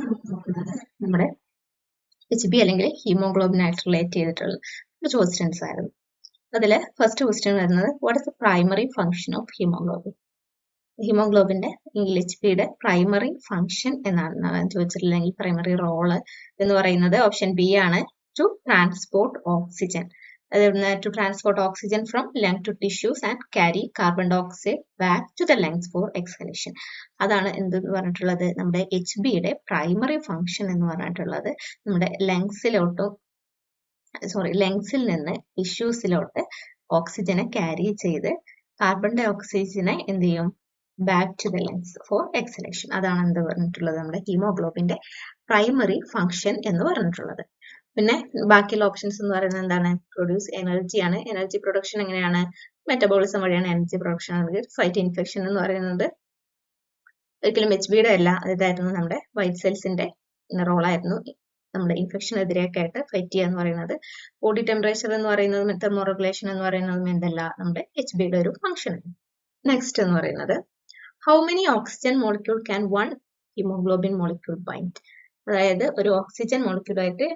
നോക്കുന്നത് നമ്മുടെ HB അല്ലെങ്കിൽ ഹീമോഗ്ലോബിൻ ആയിട്ട് റിലേറ്റ് ചെയ്തിട്ടുള്ള കുറച്ച് ക്വസ്റ്റ്യൻസ് ആയിരുന്നു. അതിൽ ഫസ്റ്റ് ക്വസ്റ്റ്യൻ വരുന്നത് what is the primary function of haemoglobin? ഹീമോഗ്ലോബിന്റെ HBയുടെ പ്രൈമറി ഫംഗ്ഷൻ എന്നാണ് ചോദിച്ചിട്ടുണ്ടെങ്കിൽ പ്രൈമറി റോള് എന്ന് പറയുന്നത് ഓപ്ഷൻ ബി ആണ്, to transport oxygen. To transport oxygen from lung to tissues and carry carbon dioxide back to the lungs for exhalation. അതാണ് എന്തെന്ന് പറഞ്ഞിട്ടുള്ളത്, നമ്മുടെ HBയുടെ പ്രൈമറി ഫംഗ്ഷൻ എന്ന് പറഞ്ഞിട്ടുള്ളത് നമ്മുടെ ലങ്സിൽ നിന്ന് ടിഷ്യൂസിലോട്ട് ഓക്സിജനെ ക്യാരി ചെയ്ത് കാർബൺ ഡൈ ഓക്സൈഡിനെ എന്ത് ചെയ്യും, back to the lungs for exhalation. അതാണ് എന്ത് പറഞ്ഞിട്ടുള്ളത്, നമ്മുടെ ഹീമോഗ്ലോബിന്റെ പ്രൈമറി ഫംഗ്ഷൻ എന്ന് പറഞ്ഞിട്ടുള്ളത്. പിന്നെ ബാക്കിയുള്ള ഓപ്ഷൻസ് എന്ന് പറയുന്നത് എന്താണ്, പ്രൊഡ്യൂസ് എനർജിയാണ്. എനർജി പ്രൊഡക്ഷൻ എങ്ങനെയാണ്, മെറ്റബോളിസം വഴിയാണ് എനർജി പ്രൊഡക്ഷൻ ആണെങ്കിൽ ഫൈറ്റ് ഇൻഫെക്ഷൻ എന്ന് പറയുന്നത് ഒരിക്കലും HBയുടെ അല്ല, ഇതായിരുന്നു നമ്മുടെ വൈറ്റ് സെൽസിന്റെ റോളായിരുന്നു നമ്മുടെ ഇൻഫെക്ഷനെതിരെയൊക്കെ ആയിട്ട് ഫൈറ്റ് ചെയ്യുക എന്ന് പറയുന്നത്. ബോഡി ടെമ്പറേച്ചർ എന്ന് പറയുന്നതും തെർമോ റെഗുലേഷൻ എന്ന് പറയുന്നതും എന്തല്ല, നമ്മുടെ HBയുടെ ഒരു ഫംഗ്ഷൻ ആണ്. നെക്സ്റ്റ് എന്ന് പറയുന്നത് how many oxygen molecule can one haemoglobin molecule bind? അതായത് ഒരു ഓക്സിജൻ മോളിക്യൂളായിട്ട്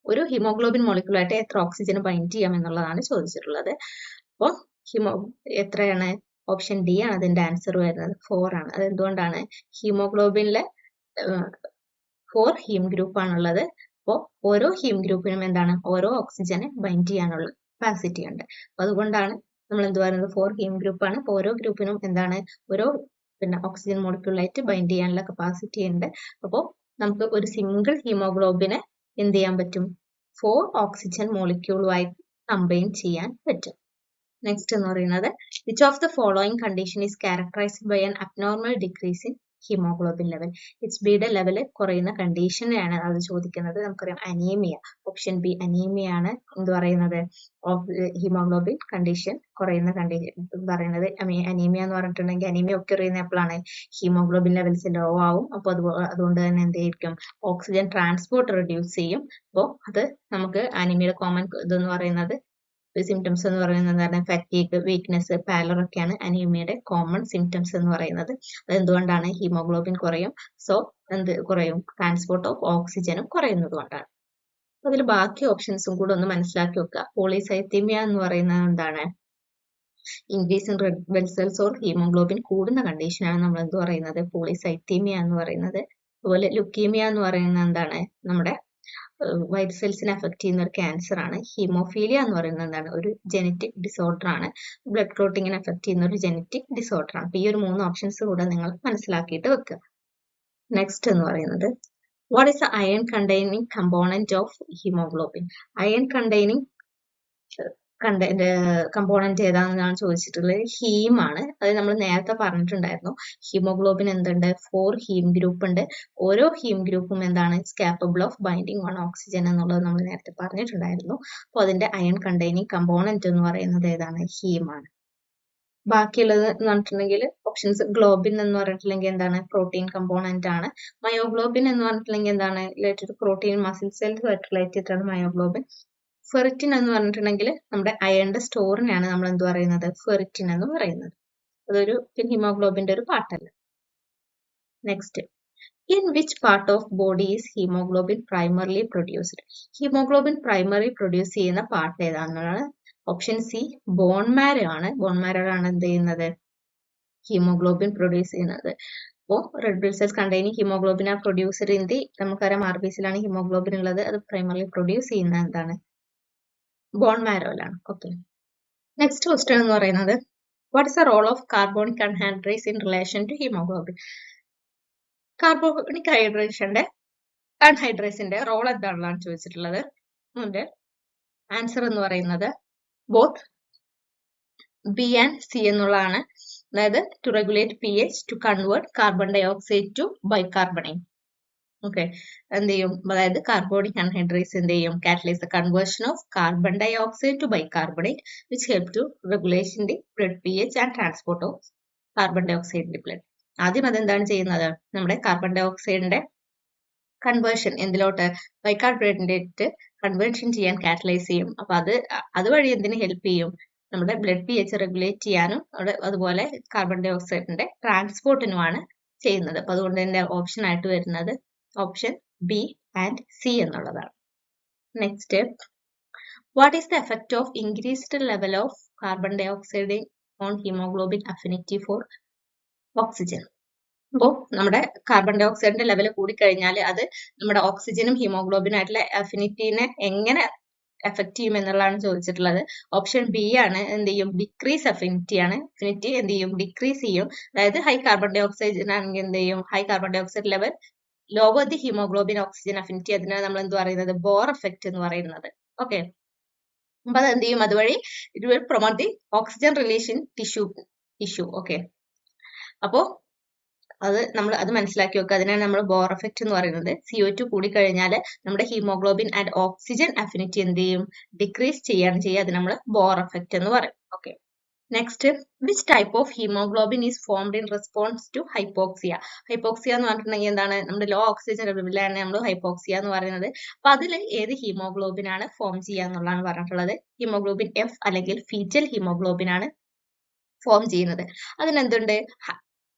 ഒരു ഹീമോഗ്ലോബിൻ മോളിക്യൂളായിട്ട് എത്ര ഓക്സിജൻ ബൈൻഡ് ചെയ്യാം എന്നുള്ളതാണ് ചോദിച്ചിട്ടുള്ളത്. അപ്പോൾ എത്രയാണ്, ഓപ്ഷൻ ഡി ആണ് അതിന്റെ ആൻസർ വരുന്നത്, 4 ആണ്. അത് എന്തുകൊണ്ടാണ്, ഹീമോഗ്ലോബിനിലെ 4 ഹീം ഗ്രൂപ്പ് ആണുള്ളത്. അപ്പോൾ ഓരോ ഹീം ഗ്രൂപ്പിനും എന്താണ്, ഓരോ ഓക്സിജനെ ബൈൻഡ് ചെയ്യാനുള്ള കപ്പാസിറ്റി ഉണ്ട്. അപ്പൊ അതുകൊണ്ടാണ് നമ്മൾ എന്ത് പറയുന്നത്, 4 ഹീം ഗ്രൂപ്പ് ആണ്. അപ്പോൾ ഓരോ ഗ്രൂപ്പിനും എന്താണ്, ഓരോ ഓക്സിജൻ മോളിക്യൂളായിട്ട് ബൈൻഡ് ചെയ്യാനുള്ള കപ്പാസിറ്റി ഉണ്ട്. അപ്പോൾ നമുക്ക് ഒരു സിംഗിൾ ഹീമോഗ്ലോബിനെ എന്ത് ചെയ്യാൻ പറ്റും, 4 ഓക്സിജൻ മോളിക്യൂളുമായി കമ്പൈൻ ചെയ്യാൻ പറ്റും. നെക്സ്റ്റ് എന്ന് പറയുന്നത് which of the following condition is characterised by an abnormal decrease in haemoglobin level? HBയുടെ ലെവൽ കുറയുന്ന കണ്ടീഷനെയാണ് അത് ചോദിക്കുന്നത്. നമുക്കറിയാം അനീമിയ, ഓപ്ഷൻ ബി അനീമിയ ആണ് എന്ത് പറയുന്നത്, ഹീമോഗ്ലോബിൻ കണ്ടീഷൻ കുറയുന്ന കണ്ടീഷൻ പറയുന്നത്. അനീമിയ എന്ന് പറഞ്ഞിട്ടുണ്ടെങ്കിൽ അനീമിയ ഒക്കെ അറിയുന്ന എപ്പോഴാണ്, ഹീമോഗ്ലോബിൻ ലെവൽസ് ലോ ആവും. അപ്പോൾ അതുകൊണ്ട് തന്നെ എന്തായിരിക്കും, ഓക്സിജൻ ട്രാൻസ്പോർട്ട് റെഡ്യൂസ് ചെയ്യും. അപ്പോൾ അത് നമുക്ക് അനീമിയയുടെ കോമൺ ഇതെന്ന് പറയുന്നത് സിംറ്റംസ് എന്ന് പറയുന്നത് ഫാറ്റീഗ്, വീക്ക്നെസ്, പാലർ ഒക്കെയാണ് അനീമിയയുടെ കോമൺ സിംറ്റംസ് എന്ന് പറയുന്നത്. അതെന്തുകൊണ്ടാണ്, ഹീമോഗ്ലോബിൻ കുറയും. സോ എന്ത് കുറയും, ട്രാൻസ്പോർട്ട് ഓഫ് ഓക്സിജനും കുറയുന്നത് കൊണ്ടാണ്. അതിൽ ബാക്കി ഓപ്ഷൻസും കൂടെ ഒന്ന് മനസ്സിലാക്കി വെക്കുക. പോളിസൈത്തീമിയ എന്ന് പറയുന്നത് എന്താണ്, increase in red blood cells or haemoglobin കൂടുന്ന കണ്ടീഷനാണ് നമ്മൾ എന്ത് പറയുന്നത്, പോളിസൈത്തീമിയ എന്ന് പറയുന്നത്. അതുപോലെ ലുക്കീമിയ എന്ന് പറയുന്നത് എന്താണ്, നമ്മുടെ വൈറ്റ് സെൽസിനെ അഫക്ട് ചെയ്യുന്ന ഒരു ക്യാൻസർ ആണ്. ഹീമോഫീലിയ എന്ന് പറയുന്നത് എന്താണ്, ഒരു ജനറ്റിക് ഡിസോർഡർ ആണ്. ബ്ലഡ് ക്ലോട്ടിങ്ങിനെ അഫക്ട് ചെയ്യുന്ന ഒരു ജനറ്റിക് ഡിസോർഡർ ആണ്. അപ്പൊ ഈ ഒരു 3 ഓപ്ഷൻസ് കൂടെ നിങ്ങൾ മനസ്സിലാക്കിയിട്ട് വെക്കുക. നെക്സ്റ്റ് എന്ന് പറയുന്നത് what is the iron containing component of haemoglobin? Iron containing component ഏതാണെന്നാണ് ചോദിച്ചിട്ടുള്ളത്, ഹീം ആണ്. അത് നമ്മൾ നേരത്തെ പറഞ്ഞിട്ടുണ്ടായിരുന്നു. ഹീമോഗ്ലോബിൻ എന്തുണ്ട്, 4 ഹീം ഗ്രൂപ്പ് ഉണ്ട്. ഓരോ ഹീം ഗ്രൂപ്പും എന്താണ്, capable of binding one oxygen എന്നുള്ളത് നമ്മൾ നേരത്തെ പറഞ്ഞിട്ടുണ്ടായിരുന്നു. അപ്പോൾ അതിന്റെ അയൺ കണ്ടെയ്നിങ് കമ്പോണന്റ് എന്ന് പറയുന്നത് ഏതാണ്, ഹീം ആണ്. ബാക്കിയുള്ളത് എന്ന് പറഞ്ഞിട്ടുണ്ടെങ്കിൽ ഓപ്ഷൻസ് ഗ്ലോബിൻ എന്ന് പറഞ്ഞിട്ടുണ്ടെങ്കിൽ എന്താണ്, പ്രോട്ടീൻ കമ്പോണന്റ് ആണ്. മയോഗ്ലോബിൻ എന്ന് പറഞ്ഞിട്ടുണ്ടെങ്കിൽ എന്താണ്, related protein muscle cells relate ചെയ്തിട്ടാണ് മയോഗ്ലോബിൻ. ഫെറിറ്റിൻ എന്ന് പറഞ്ഞിട്ടുണ്ടെങ്കിൽ നമ്മുടെ അയണിന്റെ സ്റ്റോറിനെയാണ് നമ്മൾ എന്ത് പറയുന്നത്, ഫെറിറ്റിൻ എന്ന് പറയുന്നത്. അതൊരു ഹീമോഗ്ലോബിന്റെ ഒരു പാർട്ടല്ല. Next, in which part of body is haemoglobin primarily produced? Haemoglobin primary produce ചെയ്യുന്ന പാർട്ട് ഏതാണെന്നാണ്, ഓപ്ഷൻ സി ബോൺ മാരോ ആണ്. ബോൺ മാരോ ആണ് എന്ത് ചെയ്യുന്നത്, ഹീമോഗ്ലോബിൻ പ്രൊഡ്യൂസ് ചെയ്യുന്നത്. അപ്പോൾ red blood cells containing haemoglobin are produced in the, നമുക്കറിയാം RBCയിലാണ് ഹീമോഗ്ലോബിൻ ഉള്ളത്. അത് പ്രൈമർലി പ്രൊഡ്യൂസ് ചെയ്യുന്ന എന്താണ്, ബോൺ മാരോയിലാണ്. ഓക്കെ. നെക്സ്റ്റ് ക്വസ്റ്റ്യൻ എന്ന് പറയുന്നത് what is the role of carbonic anhydrase in relation to haemoglobin? Carbonic അൺഹൈഡ്രേസിന്റെ role എന്താണെന്നാണ് ചോദിച്ചിട്ടുള്ളത്. അതിന്റെ ആൻസർ എന്ന് പറയുന്നത് ബോത്ത് ബി ആൻഡ് സി എന്നുള്ളതാണ്. അതായത് to regulate pH, to convert carbon dioxide to bicarbonate. Okay, എന്ത് ചെയ്യും, അതായത് കാർബോണിക് അൺഹൈഡ്രേസ് എന്ത് ചെയ്യും, catalyse the conversion of carbon dioxide to bicarbonate which help to regulation the blood pH and transport of carbon dioxide in blood. ആദ്യം അതെന്താണ് ചെയ്യുന്നത്, നമ്മുടെ carbon ഡൈ ഓക്സൈഡിന്റെ കൺവേർഷൻ എന്തിലോട്ട്, ബൈകാർബണേറ്റ് കൺവേർഷൻ ചെയ്യാൻ കാറ്റലൈസ് ചെയ്യും. അപ്പൊ അതുവഴി എന്തിന് ഹെൽപ്പ് ചെയ്യും, നമ്മുടെ ബ്ലഡ് pH റെഗുലേറ്റ് ചെയ്യാനും അതുപോലെ കാർബൺ ഡൈ ഓക്സൈഡിന്റെ ട്രാൻസ്പോർട്ടിനുമാണ് ചെയ്യുന്നത്. അപ്പൊ അതുകൊണ്ട് തന്നെ ഓപ്ഷൻ ആയിട്ട് വരുന്നത് ഓപ്ഷൻ ബി ആൻഡ് സി എന്നുള്ളതാണ്. Next, what is the effect of increased level of carbon dioxide on haemoglobin affinity for oxygen? അപ്പോൾ നമ്മുടെ കാർബൺ ഡൈ ഓക്സൈഡിന്റെ ലെവൽ കൂടിക്കഴിഞ്ഞാൽ അത് നമ്മുടെ ഓക്സിജനും ഹീമോഗ്ലോബിനും ആയിട്ടുള്ള അഫിനിറ്റിനെ എങ്ങനെ എഫക്ട് ചെയ്യും എന്നുള്ളതാണ് ചോദിച്ചിട്ടുള്ളത്. ഓപ്ഷൻ ബി ആണ് എന്ത് ചെയ്യും, ഡിക്രീസ് അഫിനിറ്റി ആണ്. അഫിനിറ്റി എന്ത് ചെയ്യും, ഡിക്രീസ് ചെയ്യും. അതായത് ഹൈ കാർബൺ ഡൈ ഓക്സൈഡ് ആണെങ്കിൽ എന്ത് ചെയ്യും, high carbon dioxide level lower the haemoglobin oxygen affinity, അതിനാണ് നമ്മൾ എന്ത് പറയുന്നത്, ബോർ എഫക്ട് എന്ന് പറയുന്നത്. ഓക്കെ, അപ്പൊ അത് എന്ത് ചെയ്യും, അതുവഴി it will promote the oxygen relation tissue. Okay, അപ്പോ അത് മനസ്സിലാക്കി വെക്കുക. അതിനാണ് നമ്മൾ ബോർ എഫക്ട് എന്ന് പറയുന്നത്. CO2 കൂടി കഴിഞ്ഞാൽ നമ്മുടെ ഹീമോഗ്ലോബിൻ ആൻഡ് ഓക്സിജൻ അഫിനിറ്റി എന്ത് ചെയ്യും, ഡിക്രീസ് ചെയ്യാണ് ചെയ്യുക. അത് നമ്മൾ ബോർ എഫക്ട് എന്ന് പറയും. Okay, next, which type of haemoglobin is formed in response to hypoxia? Hypoxia എന്ന് പറഞ്ഞിട്ടുണ്ടെങ്കിൽ എന്താണ്, നമ്മുടെ ലോ ഓക്സിജൻ ലെവലിലാണ് നമ്മൾ ഹൈപ്പോക്സിയ എന്ന് പറയുന്നത്. അപ്പൊ അതിൽ ഏത് ഹീമോഗ്ലോബിൻ ആണ് ഫോം ചെയ്യുക എന്നുള്ളതാണ് പറഞ്ഞിട്ടുള്ളത്. ഹീമോഗ്ലോബിൻ F അല്ലെങ്കിൽ ഫീറ്റൽ ഹീമോഗ്ലോബിൻ ആണ് ഫോം ചെയ്യുന്നത്. അതിനെന്തുണ്ട്,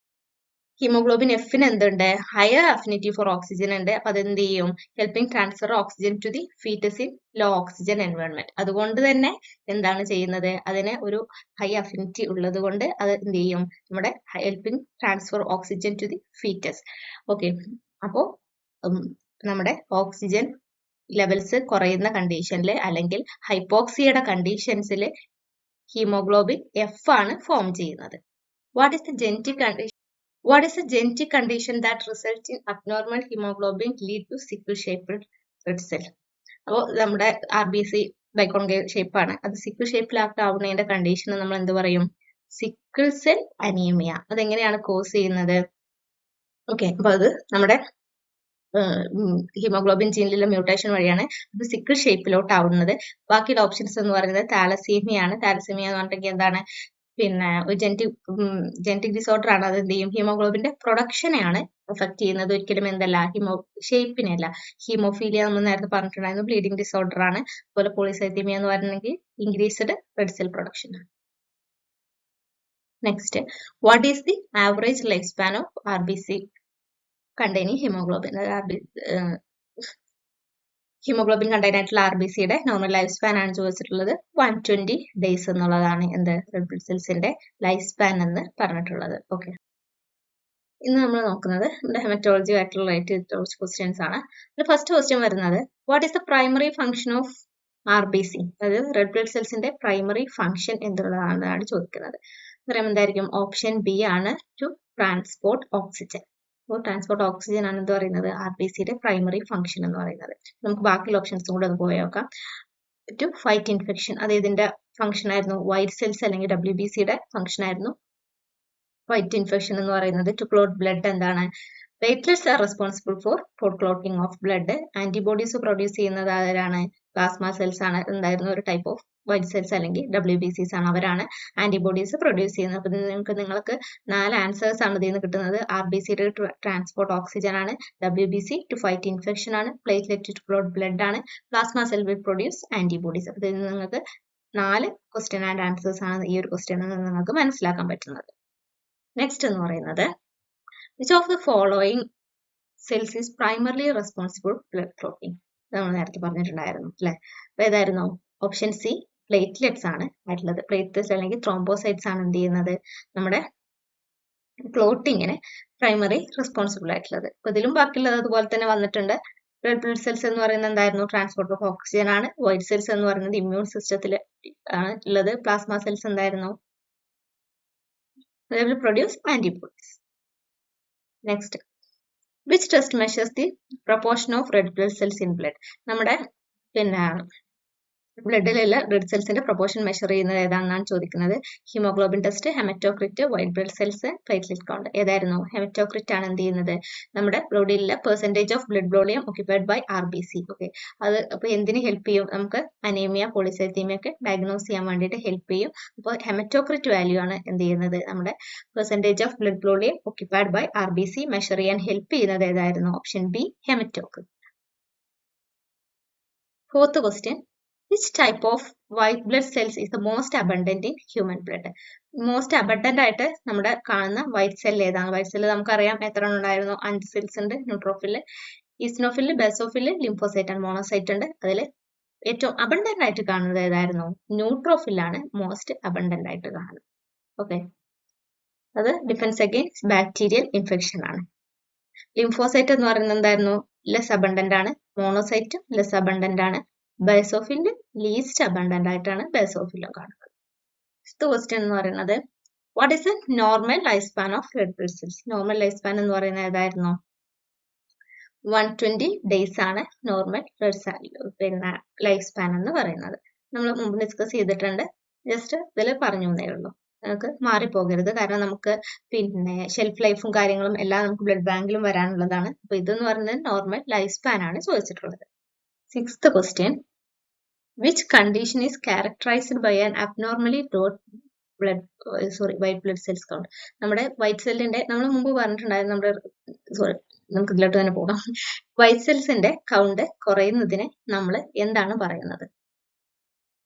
ഹീമോഗ്ലോബിൻ എഫിന് എന്തുണ്ട്, ഹയർ അഫിനിറ്റി ഫോർ ഓക്സിജൻ ഉണ്ട്. അപ്പൊ അതെന്ത് ചെയ്യും, helping transfer oxygen to the foetus in low oxygen environment. അതുകൊണ്ട് തന്നെ എന്താണ് ചെയ്യുന്നത്, അതിന് ഒരു ഹൈ അഫിനിറ്റി ഉള്ളത് കൊണ്ട് അത് എന്ത് ചെയ്യും, നമ്മുടെ helping transfer oxygen to the foetus. Okay, അപ്പോ നമ്മുടെ ഓക്സിജൻ ലെവൽസ് കുറയുന്ന കണ്ടീഷനിൽ അല്ലെങ്കിൽ ഹൈപ്പോക്സിയയുടെ കണ്ടീഷൻസിൽ ഹീമോഗ്ലോബിൻ F ആണ് ഫോം ചെയ്യുന്നത്. What is the genetic condition? What is a genetic condition that results in abnormal hemoglobin lead to sickle shaped red cell? അപ്പോൾ നമ്മുടെ RBC ബൈക്കോൺകേവ് ഷേപ്പ് ആണ്. അത് സിക്കിൾ ഷേപ്പിലാക്കാവുന്നതിന്റെ കണ്ടീഷൻ നമ്മൾ എന്ത് പറയും, സിക്കിൾ സെൽ അനീമിയ. അതെങ്ങനെയാണ് കോസ് ചെയ്യുന്നത്? ഓക്കെ, അപ്പൊ അത് നമ്മുടെ ഹീമോഗ്ലോബിൻ ജീനിലുള്ള മ്യൂട്ടേഷൻ വഴിയാണ് അത് സിക്കിൾ ഷേപ്പിലോട്ട് ആവുന്നത്. ബാക്കിയുള്ള ഓപ്ഷൻസ് എന്ന് പറയുന്നത് താലസീമിയ ആണ്. താലസീമിയ എന്ന് പറഞ്ഞിട്ടുണ്ടെങ്കിൽ എന്താണ്, പിന്നെ ഒരു ജെനറ്റിക് ഡിസോർഡർ ആണ്. അത് എന്ത് ചെയ്യും, ഹീമോഗ്ലോബിന്റെ പ്രൊഡക്ഷനെയാണ് എഫക്ട് ചെയ്യുന്നത്, ഒരിക്കലും എന്തല്ല ഷേപ്പിനെ അല്ല. ഹീമോഫീലിയ നമ്മൾ നേരത്തെ പറഞ്ഞിട്ടുണ്ടായിരുന്നു, ബ്ലീഡിംഗ് ഡിസോർഡർ ആണ്. അതുപോലെ പോളിസൈത്തീമിയ എന്ന് പറഞ്ഞിട്ടുണ്ടെങ്കിൽ ഇൻക്രീസ്ഡ് റെഡ് സെൽ പ്രൊഡക്ഷൻ ആണ്. Next, what is the average life span of RBC containing haemoglobin? Haemoglobin contain ആയിട്ടുള്ള RBCയുടെ നോർമൽ ലൈഫ് സ്പാൻ ആണ് ചോദിച്ചിട്ടുള്ളത്. 120 ഡേയ്സ് എന്നുള്ളതാണ് എന്ത്, റെഡ് ബ്ലഡ് സെൽസിന്റെ ലൈഫ് സ്പാൻ എന്ന് പറഞ്ഞിട്ടുള്ളത്. ഓക്കെ, ഇന്ന് നമ്മൾ നോക്കുന്നത് നമ്മുടെ ഹെമറ്റോളജി ആയിട്ട് റിലേറ്റ് ചെയ്തിട്ടുള്ള കുറച്ച് ക്വസ്റ്റ്യൻസ് ആണ്. ഫസ്റ്റ് ക്വസ്റ്റ്യൻ വരുന്നത്, what is the primary function of RBC? അതായത് റെഡ് ബ്ലഡ് സെൽസിന്റെ പ്രൈമറി ഫംഗ്ഷൻ എന്തുള്ളതാണ് ചോദിക്കുന്നത്. പറയുമ്പോൾ എന്തായിരിക്കും, ഓപ്ഷൻ ബി ആണ്, ടു ട്രാൻസ്പോർട്ട് ഓക്സിജൻ. അപ്പോൾ ട്രാൻസ്പോർട്ട് ഓക്സിജൻ ആണ് എന്ത് പറയുന്നത്, RBCയുടെ പ്രൈമറി ഫംഗ്ഷൻ എന്ന് പറയുന്നത്. നമുക്ക് ബാക്കിയുള്ള ഓപ്ഷൻസും കൂടെ ഒന്ന് പോയി നോക്കാം. ടു ഫൈറ്റ് ഇൻഫെക്ഷൻ, അത് ഇതിന്റെ ഫംഗ്ഷൻ ആയിരുന്നു. വൈറ്റ് സെൽസ് അല്ലെങ്കിൽ WBCയുടെ ഫംഗ്ഷൻ ആയിരുന്നു ഫൈറ്റ് ഇൻഫെക്ഷൻ എന്ന് പറയുന്നത്. ടു ക്ലോട്ട് ബ്ലഡ് എന്താണ്, platelets are responsible for clotting of blood. Antibodies produce ചെയ്യുന്നത് ആരാണ്, പ്ലാസ്മ സെൽസ് ആണ്. എന്തായിരുന്നു, ഒരു ടൈപ്പ് ഓഫ് വൈറ്റ് സെൽസ് അല്ലെങ്കിൽ WBCs ആണ്, അവരാണ് ആന്റിബോഡീസ് പ്രൊഡ്യൂസ് ചെയ്യുന്നത്. അപ്പൊ നിങ്ങൾക്ക് 4 ആൻസേഴ്സ് ആണ് ഇതിൽ നിന്ന് കിട്ടുന്നത്. RBCയുടെ ട്രാൻസ്പോർട്ട് ഓക്സിജൻ ആണ്, WBC ടു ഫൈറ്റ് ഇൻഫെക്ഷൻ ആണ്, പ്ലേറ്റ്ലെറ്റ് ടു ക്ലോട്ട് ബ്ലഡ് ആണ്, plasma cell will produce antibodies. അപ്പൊ ഇതിൽ നിന്ന് നിങ്ങൾക്ക് 4 ക്വസ്റ്റ്യൻ ആൻഡ് ആൻസേഴ്സ് ആണ് ഈ ഒരു ക്വസ്റ്റ്യൻ നിങ്ങൾക്ക് മനസ്സിലാക്കാൻ പറ്റുന്നത്. നെക്സ്റ്റ് എന്ന് പറയുന്നത്, which of the following cells is primarily responsible for blood clotting? നമ്മൾ നേരത്തെ പറഞ്ഞിട്ടുണ്ടായിരുന്നു അല്ലെ. അപ്പൊ ഏതായിരുന്നു, ഓപ്ഷൻ സി പ്ലേറ്റ്ലെറ്റ്സ് ആണ് ആയിട്ടുള്ളത്. പ്ലേറ്റ്ലെറ്റ്സ് അല്ലെങ്കിൽ ത്രോംബോസൈറ്റ്സ് ആണ് എന്ത് ചെയ്യുന്നത്, നമ്മുടെ ക്ലോട്ടിങ്ങിന് പ്രൈമറി റെസ്പോൺസിബിൾ ആയിട്ടുള്ളത്. അപ്പൊ ഇതിലും ബാക്കിയുള്ളത് അതുപോലെ തന്നെ വന്നിട്ടുണ്ട്. റെഡ് ബ്ലഡ് സെൽസ് എന്ന് പറയുന്നത് എന്തായിരുന്നു, ട്രാൻസ്പോർട്ട് ഓഫ് ഓക്സിജൻ ആണ്. വൈറ്റ് സെൽസ് എന്ന് പറയുന്നത് ഇമ്മ്യൂൺ സിസ്റ്റത്തിൽ ആണ് ഉള്ളത്. പ്ലാസ്മ സെൽസ് എന്തായിരുന്നു, they will produce antibodies. Next, which test measures the proportion of red blood cells in blood? നമ്മുടെ പിന്നെ ബ്ലഡിലുള്ള റെഡ് സെൽസിന്റെ പ്രൊപ്പോർഷൻ മെഷർ ചെയ്യുന്നത് ഏതാണെന്നാണ് ചോദിക്കുന്നത്. Haemoglobin test, haematocrit, white blood cells, platelet count. ഏതായിരുന്നു, ഹെമറ്റോക്രിറ്റ് ആണ് എന്ത് ചെയ്യുന്നത്, നമ്മുടെ ബോഡിയിലെ percentage of blood volume occupied by RBC. ഓക്കെ, അത് അപ്പൊ എന്തിന് ഹെൽപ്പ് ചെയ്യും, നമുക്ക് അനീമിയ, പോളിസൈത്തീമിയ ഒക്കെ ഡയഗ്നോസ് ചെയ്യാൻ വേണ്ടിയിട്ട് ഹെൽപ്പ് ചെയ്യും. അപ്പോൾ ഹെമറ്റോക്രിറ്റ് വാല്യൂ ആണ് എന്ത് ചെയ്യുന്നത്, നമ്മുടെ percentage of blood volume occupied by RBC measure ചെയ്യാൻ ഹെൽപ്പ് ചെയ്യുന്നത് ഏതായിരുന്നു, option B haematocrit. Fourth question, Which type of white blood cells is the most abundant in human blood? Most abundant ആയിട്ട് നമ്മുടെ കാണുന്ന വൈറ്റ് സെൽ ഏതാണ്? White cell നമുക്കറിയാം എത്ര ഉണ്ടായിരുന്നു? 5 സെൽസ് ഉണ്ട്. Neutrophil, ഈസ്നോഫില്, basophil, lymphocyte and monocyte ഉണ്ട്. അതിൽ ഏറ്റവും അബണ്ടന്റ് ആയിട്ട് കാണുന്നത് ഏതായിരുന്നു? ന്യൂട്രോഫിലാണ് മോസ്റ്റ് അബണ്ടന്റ് ആയിട്ട് കാണുന്നത്. ഓക്കെ, അത് ഡിഫൻസ് അഗെയിൻസ്റ്റ് ബാക്ടീരിയൽ ഇൻഫെക്ഷൻ ആണ്. ലിംഫോസൈറ്റ് എന്ന് പറയുന്നത് എന്തായിരുന്നു? ലെസ് അബണ്ടന്റ് ആണ്. മോണോസൈറ്റും ലെസ് അബണ്ടന്റ് ആണ്. ബേസോഫില് ലീസ്റ്റ് അബണ്ടന്റ് ആയിട്ടാണ് ബേസോഫിലും കാണുന്നത്. ഫിഫ്ത്ത് ക്വസ്റ്റ്യൻ എന്ന് പറയുന്നത് what is A normal life span of red blood cells? Normal life span എന്ന് പറയുന്നത് ഏതായിരുന്നു? 120 days ആണ് നോർമൽ പിന്നെ ലൈഫ് സ്പാൻ എന്ന് പറയുന്നത്. നമ്മൾ മുമ്പ് ഡിസ്കസ് ചെയ്തിട്ടുണ്ട്. ജസ്റ്റ് ഇതിൽ പറഞ്ഞു എന്നേ ഉള്ളൂ. നമുക്ക് മാറിപ്പോകരുത്. കാരണം നമുക്ക് പിന്നെ ഷെൽഫ് ലൈഫും കാര്യങ്ങളും എല്ലാം നമുക്ക് ബ്ലഡ് ബാങ്കിലും വരാനുള്ളതാണ്. അപ്പൊ ഇതെന്ന് പറയുന്നത് നോർമൽ ലൈഫ് സ്പാൻ ആണ് ചോദിച്ചിട്ടുള്ളത്. Sixth question which condition is characterized by an abnormally low white blood cells count? നമ്മുടെ വൈറ്റ് സെല്ലിന്റെ നമ്മൾ മുമ്പ് പറഞ്ഞിട്ടുണ്ടായിരുന്നു. നമുക്ക് ഇതിലോട്ട് തന്നെ പോകാം. വൈറ്റ് സെൽസിന്റെ കൗണ്ട് കുറയുന്നതിനെ നമ്മൾ എന്താണ് പറയുന്നത്?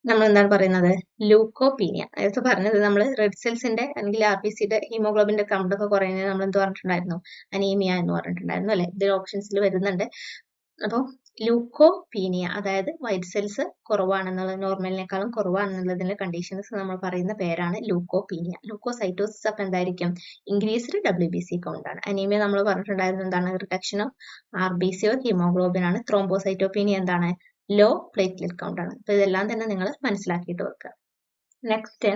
നമ്മൾ എന്താണ് പറയുന്നത്? ലൂക്കോപീനിയ. നേരത്തെ പറഞ്ഞത് നമ്മൾ റെഡ് സെൽസിന്റെ അല്ലെങ്കിൽ RBCയുടെ ഹീമോഗ്ലോബിന്റെ കൗണ്ട് ഒക്കെ കുറയുന്നത് നമ്മൾ എന്ത് പറഞ്ഞിട്ടുണ്ടായിരുന്നു? അനീമിയ എന്ന് പറഞ്ഞിട്ടുണ്ടായിരുന്നു അല്ലെ? ഇതിൽ ഓപ്ഷൻസിൽ വരുന്നുണ്ട്. അപ്പോൾ ലൂക്കോപീനിയ, അതായത് വൈറ്റ് സെൽസ് കുറവാണെന്നുള്ളത്, നോർമലിനേക്കാളും കുറവാണെന്നുള്ളതിന്റെ കണ്ടീഷൻസ് നമ്മൾ പറയുന്ന പേരാണ് ലൂക്കോപീനിയ. ലൂക്കോസൈറ്റോസിസ് അപ്പം എന്തായിരിക്കും? ഇൻക്രീസ്ഡ് WBC കൗണ്ട് ആണ്. അനീമിയ നമ്മൾ പറഞ്ഞിട്ടുണ്ടായിരുന്നു എന്താണ്? Reduction of RBC or haemoglobin ആണ്. ത്രോംബോസൈറ്റോപീനിയ എന്താണ്? ലോ പ്ലേറ്റ്ലെറ്റ് കൗണ്ട് ആണ്. അപ്പൊ ഇതെല്ലാം തന്നെ നിങ്ങൾ മനസ്സിലാക്കിയിട്ട് വെക്കുക. Next,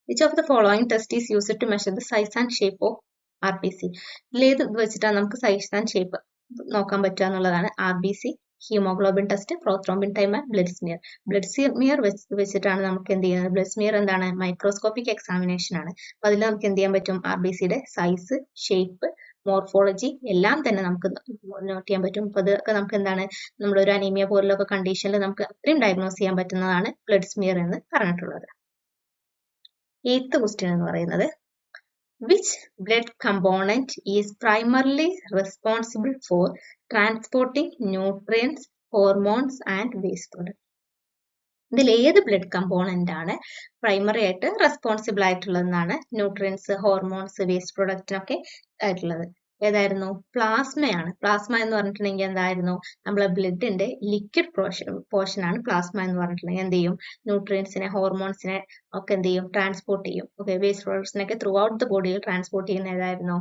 which of the following test is used to measure the size and shape of RBC? ഇതിലേത് വെച്ചിട്ടാണ് നമുക്ക് സൈസ് ആൻഡ് ഷേപ്പ് നോക്കാൻ പറ്റുക എന്നുള്ളതാണ്? RBC, haemoglobin test, prothrombin timer, blood smear. Blood smear വെച്ചിട്ടാണ് നമുക്ക് എന്ത് ചെയ്യുന്നത്? ബ്ലഡ് സ്മിയർ എന്താണ്? മൈക്രോസ്കോപ്പിക് എക്സാമിനേഷൻ ആണ്. അപ്പൊ അതിൽ നമുക്ക് എന്ത് ചെയ്യാൻ പറ്റും? RBCയുടെ സൈസ്, ഷേപ്പ്, മോർഫോളജി എല്ലാം തന്നെ നമുക്ക് നോട്ട് ചെയ്യാൻ പറ്റും. അപ്പൊ അതൊക്കെ നമുക്ക് എന്താണ്? നമ്മളൊരു അനീമിയ പോലുള്ളൊക്കെ കണ്ടീഷനിൽ നമുക്ക് അത്രയും ഡയഗ്നോസ് ചെയ്യാൻ പറ്റുന്നതാണ് ബ്ലഡ് സ്മിയർ എന്ന് പറഞ്ഞിട്ടുള്ളത്. എയ്ത്ത് ക്വസ്റ്റ്യൻ എന്ന് പറയുന്നത് which blood component is primarily responsible for transporting nutrients, hormones and waste product? ഇതിൽ ഏത് ബ്ലഡ് കമ്പോണന്റ് ആണ് പ്രൈമറി ആയിട്ട് റെസ്പോൺസിബിൾ ആയിട്ടുള്ളതെന്നാണ്? ന്യൂട്രിയൻസ്, ഹോർമോൺസ്, വേസ്റ്റ് പ്രൊഡക്റ്റിനൊക്കെ ആയിട്ടുള്ളത് ഏതായിരുന്നു? പ്ലാസ്മയാണ്. പ്ലാസ്മ എന്ന് പറഞ്ഞിട്ടുണ്ടെങ്കിൽ എന്തായിരുന്നു? നമ്മളെ ബ്ലഡിന്റെ ലിക്വിഡ് പോർഷൻ ആണ് പ്ലാസ്മ എന്ന് പറഞ്ഞിട്ടുണ്ടെങ്കിൽ എന്ത് ചെയ്യും? ന്യൂട്രിയൻസിനെ, ഹോർമോൺസിനെ ഒക്കെ എന്ത് ചെയ്യും? ട്രാൻസ്പോർട്ട് ചെയ്യും. ഓക്കെ, വേസ്റ്റ് പ്രൊഡക്ട്സിനൊക്കെ ത്രൂ ഔട്ട് ദ ബോഡിയിൽ ട്രാൻസ്പോർട്ട് ചെയ്യുന്ന ഏതായിരുന്നു?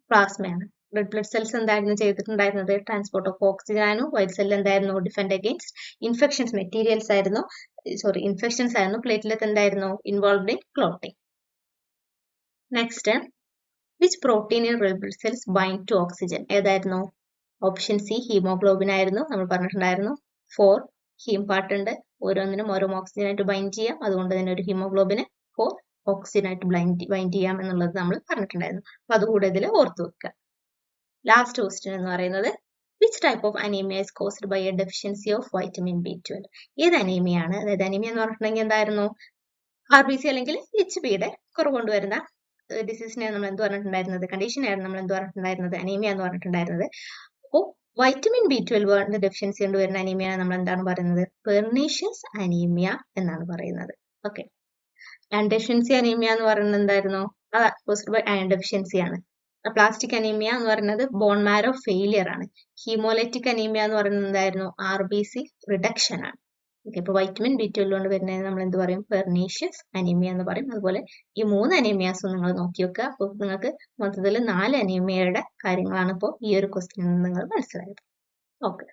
പ്ലാസ്മയാണ്. റെഡ് ബ്ലഡ് സെൽസ് എന്തായിരുന്നു ചെയ്തിട്ടുണ്ടായിരുന്നത്? ട്രാൻസ്പോർട്ട് ഓഫ് ഓക്സിജൻ ആയിരുന്നു. വൈറ്റ് സെൽ എന്തായിരുന്നു? ഡിഫെൻഡ് അഗെയിൻസ്റ്റ് ഇൻഫെക്ഷൻസ് ഇൻഫെക്ഷൻസ് ആയിരുന്നു. പ്ലേറ്റ്ലെറ്റ് എന്തായിരുന്നു? Involved in clotting. Next, which protein in red blood cells bind to oxygen? ഏതായിരുന്നു? ഓപ്ഷൻ സി ഹീമോഗ്ലോബിൻ ആയിരുന്നു. നമ്മൾ പറഞ്ഞിട്ടുണ്ടായിരുന്നു 4 ഹീം പാർട്ട് ഉണ്ട്. ഓരോന്നിനും ഓരോ ഓക്സിജൻ ആയിട്ട് ബൈൻഡ് ചെയ്യാം. അതുകൊണ്ട് തന്നെ ഒരു ഹീമോഗ്ലോബിന് 4 ഓക്സിജൻ ആയിട്ട് ബൈൻഡ് ചെയ്യാം എന്നുള്ളത് നമ്മൾ പറഞ്ഞിട്ടുണ്ടായിരുന്നു. അപ്പൊ അതുകൂടെ ഇതിൽ ഓർത്തു വെക്കുക. ലാസ്റ്റ് ക്വസ്റ്റ്യൻ എന്ന് പറയുന്നത് which type of anaemia is caused by a deficiency of vitamin B12? ഏത് അനീമിയാണ്? അതായത് അനീമിയ എന്ന് പറഞ്ഞിട്ടുണ്ടെങ്കിൽ എന്തായിരുന്നു? RBC അല്ലെങ്കിൽ HBയുടെ കുറവ് കൊണ്ടുവരുന്ന ഡിസീസിനെ നമ്മൾ എന്ത് പറഞ്ഞിട്ടുണ്ടായിരുന്നത്? കണ്ടീഷനായിരുന്നു നമ്മൾ എന്ത് പറഞ്ഞിട്ടുണ്ടായിരുന്നത്? അനീമിയ എന്ന് പറഞ്ഞിട്ടുണ്ടായിരുന്നത്. അപ്പോൾ വൈറ്റമിൻ B12 ഡെഫിഷ്യൻസി കൊണ്ടുവരുന്ന അനീമിയ നമ്മൾ എന്താണ് പറയുന്നത്? പെർനീഷ്യസ് അനീമിയ എന്നാണ് പറയുന്നത്. ഓക്കെ, അയൺ ഡെഫിഷ്യൻസി അനീമിയ എന്ന് പറയുന്നത് എന്തായിരുന്നു? അത് കോസ്ഡ് ബൈ അയൺ ഡെഫിഷ്യൻസി ആണ്. പ്ലാസ്റ്റിക് അനീമിയ എന്ന് പറയുന്നത് ബോൺ മാരോ ഫെയിലിയർ ആണ്. ഹീമോലൈറ്റിക് അനീമിയ എന്ന് പറയുന്നത് എന്തായിരുന്നു? RBC റിഡക്ഷൻ ആണ്. ഓക്കെ, ഇപ്പൊ വൈറ്റമിൻ B12 കൊണ്ട് വരുന്നത് നമ്മൾ എന്ത് പറയും? പെർനീഷ്യസ് അനീമിയ എന്ന് പറയും. അതുപോലെ ഈ 3 അനീമിയാസും നിങ്ങൾ നോക്കി വെക്കുക. അപ്പോൾ നിങ്ങൾക്ക് മൊത്തത്തിൽ 4 അനീമിയയുടെ കാര്യങ്ങളാണ് ഇപ്പോൾ ഈ ഒരു ക്വസ്റ്റ്യനിൽ നിങ്ങൾ മനസ്സിലായത്. ഓക്കെ.